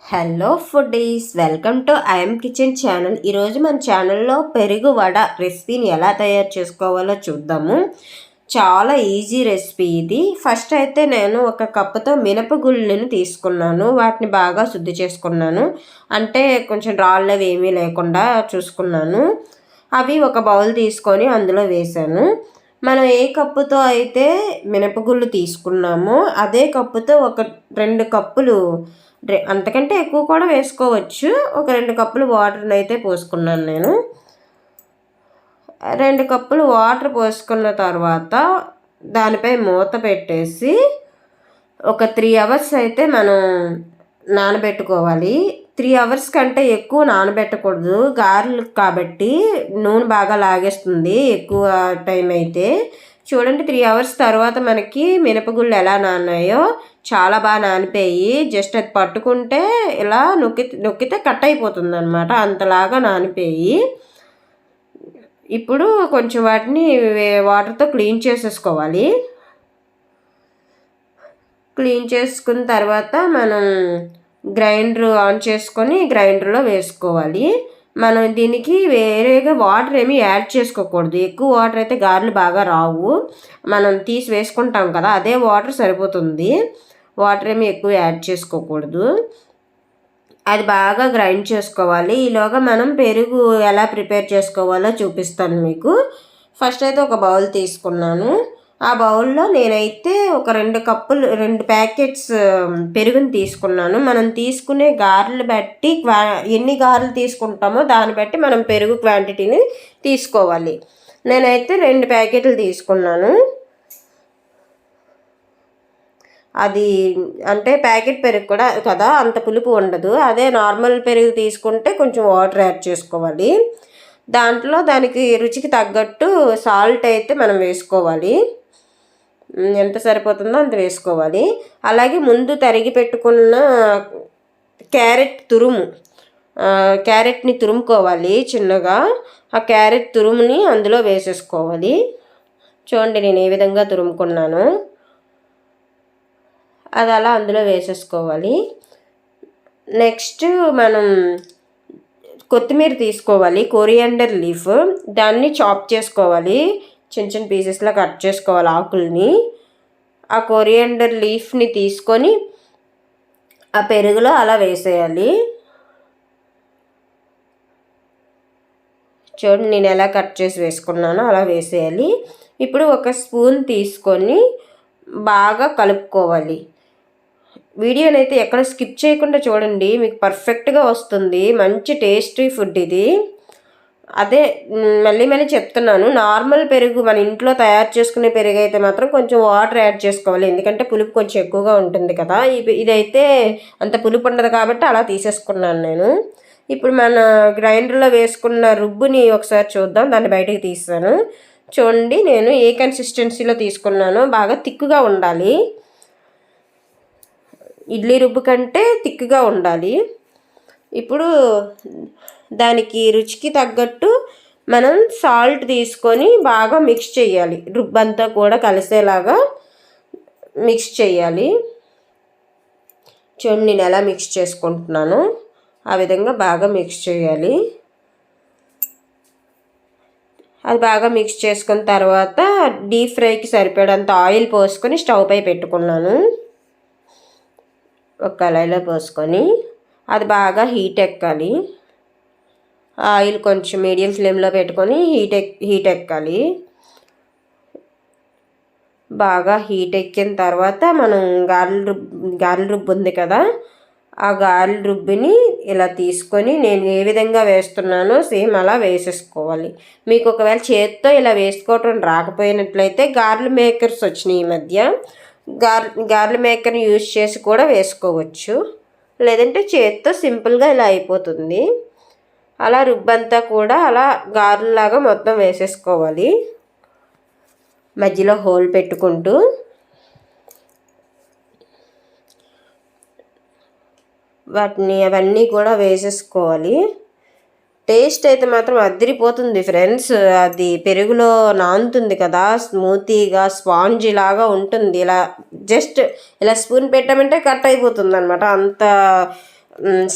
Hello foodies, welcome to I'm kitchen channel. ఈరోజు మన ఛానల్లో పెరుగు వడ రెసిపీని ఎలా తయారు చేసుకోవాలో చూద్దాము. చాలా ఈజీ రెసిపీ ఇది. ఫస్ట్ అయితే నేను ఒక కప్పుతో మినపగుళ్ళను తీసుకున్నాను. వాటిని బాగా శుద్ధి చేసుకున్నాను. అంటే కొంచెం రాళ్ళవి ఏమీ లేకుండా చూసుకున్నాను. అవి ఒక బౌల్ తీసుకొని అందులో వేసాను. మనం ఏ కప్పుతో అయితే మినపగుళ్ళు తీసుకున్నామో అదే కప్పుతో ఒక 2 కప్పులు, అంతకంటే ఎక్కువ కూడా వేసుకోవచ్చు. ఒక 2 కప్పులు వాటర్ని అయితే పోసుకున్నాను నేను. 2 కప్పులు వాటర్ పోసుకున్న తర్వాత దానిపై మూత పెట్టేసి ఒక 3 అవర్స్ అయితే మనం నానబెట్టుకోవాలి. 3 అవర్స్ కంటే ఎక్కువ నానబెట్టకూడదు. గారెలు కాబట్టి నూనె బాగా లాగేస్తుంది ఎక్కువ టైం అయితే. చూడండి, 3 అవర్స్ తర్వాత మనకి మినపగుళ్ళు ఎలా నానాయో చాలా బాగా నానిపోయి, జస్ట్ అది పట్టుకుంటే ఇలా నొక్కితే కట్ అయిపోతుంది అనమాట. అంతలాగా నానిపోయి ఇప్పుడు కొంచెం వాటిని వాటర్తో క్లీన్ చేసేసుకోవాలి. క్లీన్ చేసుకున్న తర్వాత మనం గ్రైండర్ ఆన్ చేసుకొని గ్రైండర్లో వేసుకోవాలి. మనం దీనికి వేరేగా వాటర్ ఏమీ యాడ్ చేసుకోకూడదు. ఎక్కువ వాటర్ అయితే గారెలు బాగా రావు. మనం తీసి వేసుకుంటాం కదా, అదే వాటర్ సరిపోతుంది. వాటర్ ఏమీ ఎక్కువ యాడ్ చేసుకోకూడదు. అది బాగా గ్రైండ్ చేసుకోవాలి. ఈలోగా మనం పెరుగు ఎలా ప్రిపేర్ చేసుకోవాలో చూపిస్తాను మీకు. ఫస్ట్ అయితే ఒక బౌల్ తీసుకున్నాను. ఆ బౌల్లో నేనైతే ఒక 2 ప్యాకెట్స్ పెరుగుని తీసుకున్నాను. మనం తీసుకునే గారెలు బట్టి ఎన్ని గారెలు తీసుకుంటామో దాన్ని బట్టి మనం పెరుగు క్వాంటిటీని తీసుకోవాలి. నేనైతే 2 ప్యాకెట్లు తీసుకున్నాను. అది అంటే ప్యాకెట్ పెరుగు కూడా కదా, అంత పులుపు ఉండదు. అదే నార్మల్ పెరుగు తీసుకుంటే కొంచెం వాటర్ యాడ్ చేసుకోవాలి. దాంట్లో దానికి రుచికి తగ్గట్టు సాల్ట్ అయితే మనం వేసుకోవాలి. ఎంత సరిపోతుందో అంత వేసుకోవాలి. అలాగే ముందు తరిగి పెట్టుకున్న క్యారెట్ని తురుముకోవాలి చిన్నగా. ఆ క్యారెట్ తురుముని అందులో వేసేసుకోవాలి. చూడండి, నేను ఏ విధంగా తురుముకున్నాను. అది అలా అందులో వేసేసుకోవాలి. నెక్స్ట్ మనం కొత్తిమీర తీసుకోవాలి, కోరియాండర్ లీఫ్. దాన్ని చాప్ చేసుకోవాలి, చిన్న చిన్న పీసెస్లో కట్ చేసుకోవాలి ఆకుల్ని. ఆ కోరియాండర్ లీఫ్ని తీసుకొని ఆ పెరుగులో అలా వేసేయాలి. చూడండి, నేను ఎలా కట్ చేసి వేసుకున్నానో అలా వేసేయాలి. ఇప్పుడు ఒక స్పూన్ తీసుకొని బాగా కలుపుకోవాలి. వీడియోని అయితే ఎక్కడ స్కిప్ చేయకుండా చూడండి, మీకు పర్ఫెక్ట్గా వస్తుంది. మంచి టేస్టీ ఫుడ్ ఇది. అదే మళ్ళీ చెప్తున్నాను, నార్మల్ పెరుగు మన ఇంట్లో తయారు చేసుకునే పెరుగు అయితే మాత్రం కొంచెం వాటర్ యాడ్ చేసుకోవాలి. ఎందుకంటే పులుపు కొంచెం ఎక్కువగా ఉంటుంది కదా. ఇదైతే అంత పులుపు ఉండదు కాబట్టి అలా తీసేసుకున్నాను నేను. ఇప్పుడు మన గ్రైండర్లో వేసుకున్న రుబ్బుని ఒకసారి చూద్దాం. దాన్ని బయటకు తీస్తాను. చూడండి, నేను ఏ కన్సిస్టెన్సీలో తీసుకున్నానో బాగా తిక్కుగా ఉండాలి. ఇడ్లీ రుబ్బు కంటే తిక్కుగా ఉండాలి. ఇప్పుడు దానికి రుచికి తగ్గట్టు మనం సాల్ట్ తీసుకొని బాగా మిక్స్ చేయాలి. రుబ్బంతా కూడా కలిసేలాగా మిక్స్ చేయాలి. చూడండి, నేను ఎలా మిక్స్ చేసుకుంటున్నాను. ఆ విధంగా బాగా మిక్స్ చేయాలి. అది బాగా మిక్స్ చేసుకున్న తర్వాత డీప్ ఫ్రైకి సరిపడంత ఆయిల్ పోసుకొని స్టవ్ పై పెట్టుకున్నాను. ఒక కళాయిలో పోసుకొని అది బాగా హీట్ ఎక్కాలి. ఆయిల్ కొంచెం మీడియం ఫ్లేమ్లో పెట్టుకొని హీట్ ఎక్కాలి. బాగా హీట్ ఎక్కిన తర్వాత మనం గారెల రుబ్బు ఉంది కదా, ఆ గారెల రుబ్బుని ఇలా తీసుకొని నేను ఏ విధంగా వేస్తున్నానో సేమ్ అలా వేసేసుకోవాలి. మీకు ఒకవేళ చేతితో ఇలా వేసుకోవటం రాకపోయినట్లయితే గారెల మేకర్స్ వచ్చినాయి ఈ మధ్య. గారెల మేకర్ని యూజ్ చేసి కూడా వేసుకోవచ్చు. లేదంటే చేతితో సింపుల్గా ఇలా అయిపోతుంది. అలా రుబ్బంతా కూడా అలా గారెలాగా మొత్తం వేసేసుకోవాలి. మధ్యలో హోల్ పెట్టుకుంటూ అవన్నీ కూడా వేసేసుకోవాలి. టేస్ట్ అయితే మాత్రం అదిరిపోతుంది ఫ్రెండ్స్. అది పెరుగులో నానుతుంది కదా, స్మూతీగా స్పాంజీ లాగా ఉంటుంది. ఇలా జస్ట్ ఇలా స్పూన్ పెట్టామంటే కట్ అయిపోతుంది అనమాట. అంత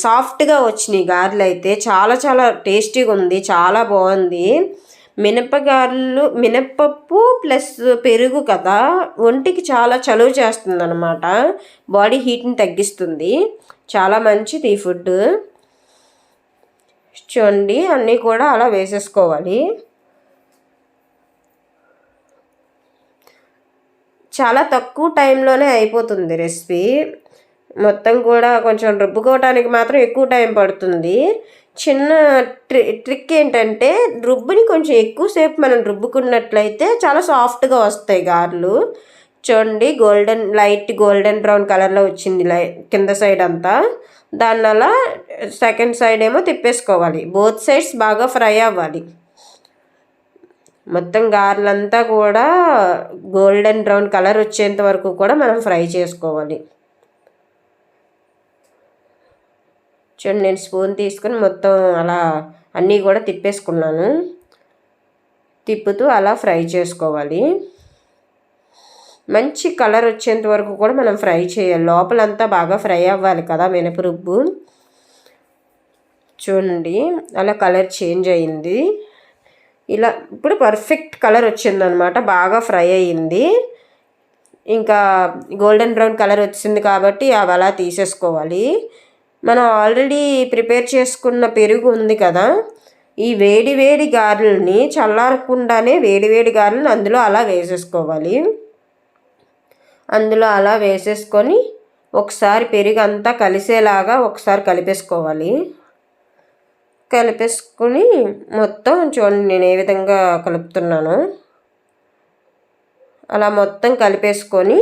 సాఫ్ట్గా వచ్చినాయి గారెలు అయితే. చాలా చాలా టేస్టీగా ఉంది, చాలా బాగుంది. మినప్పప్పు ప్లస్ పెరుగు కదా, ఒంటికి చాలా చలువ చేస్తుంది అనమాట, బాడీ హీట్ని తగ్గిస్తుంది. చాలా మంచిది ఈ ఫుడ్. చూడండి, అన్నీ కూడా అలా వేసేసుకోవాలి. చాలా తక్కువ టైంలోనే అయిపోతుంది రెసిపీ. మొత్తం కూడా కొంచెం రుబ్బుకోవటానికి మాత్రం ఎక్కువ టైం పడుతుంది. చిన్న ట్రిక్ ఏంటంటే, రుబ్బుని కొంచెం ఎక్కువసేపు మనం రుబ్బుకున్నట్లయితే చాలా సాఫ్ట్గా వస్తాయి గారెలు. చూడండి, లైట్ గోల్డెన్ బ్రౌన్ కలర్లో వచ్చింది కింద సైడ్ అంతా. దాన్ని అలా సెకండ్ సైడ్ ఏమో తిప్పేసుకోవాలి. బోత్ సైడ్స్ బాగా ఫ్రై అవ్వాలి. మొత్తం గారెలంతా కూడా గోల్డెన్ బ్రౌన్ కలర్ వచ్చేంత వరకు కూడా మనం ఫ్రై చేసుకోవాలి. చూడండి, నేను స్పూన్ తీసుకొని మొత్తం అలా అన్నీ కూడా తిప్పేసుకున్నాను. తిప్పుతూ అలా ఫ్రై చేసుకోవాలి. మంచి కలర్ వచ్చేంత వరకు కూడా మనం ఫ్రై చేయాలి. లోపలంతా బాగా ఫ్రై అవ్వాలి కదా మినపరుబ్బు. చూడండి, అలా కలర్ చేంజ్ అయింది. ఇలా ఇప్పుడు పర్ఫెక్ట్ కలర్ వచ్చిందనమాట, బాగా ఫ్రై అయ్యింది. ఇంకా గోల్డెన్ బ్రౌన్ కలర్ వచ్చింది కాబట్టి అవి అలా తీసేసుకోవాలి. మనం ఆల్రెడీ ప్రిపేర్ చేసుకున్న పెరుగు ఉంది కదా, ఈ వేడి వేడి గారెలని చల్లారకుండానే వేడి గారెలను అందులో అలా వేసేసుకోవాలి. అందులో అలా వేసేసుకొని ఒకసారి పెరుగు అంతా కలిసేలాగా ఒకసారి కలిపేసుకోవాలి. కలిపేసుకుని మొత్తం చూడండి నేను ఏ విధంగా కలుపుతున్నాను. అలా మొత్తం కలిపేసుకొని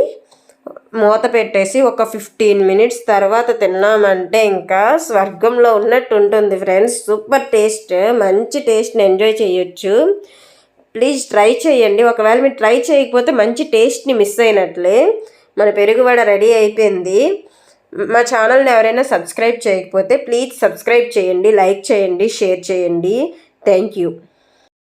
మూత పెట్టేసి ఒక 15 మినిట్స్ తర్వాత తిన్నామంటే ఇంకా స్వర్గంలో ఉన్నట్టు ఉంటుంది ఫ్రెండ్స్. సూపర్ టేస్ట్, మంచి టేస్ట్ని ఎంజాయ్ చేయొచ్చు. ప్లీజ్ ట్రై చేయండి. ఒకవేళ మీరు ట్రై చేయకపోతే మంచి టేస్ట్ని మిస్ అయినట్లే. మన పెరుగు వడ రెడీ అయిపోయింది. మా ఛానల్ని ఎవరైనా సబ్స్క్రైబ్ చేయకపోతే ప్లీజ్ సబ్స్క్రైబ్ చేయండి, లైక్ చేయండి, షేర్ చేయండి. Thank you.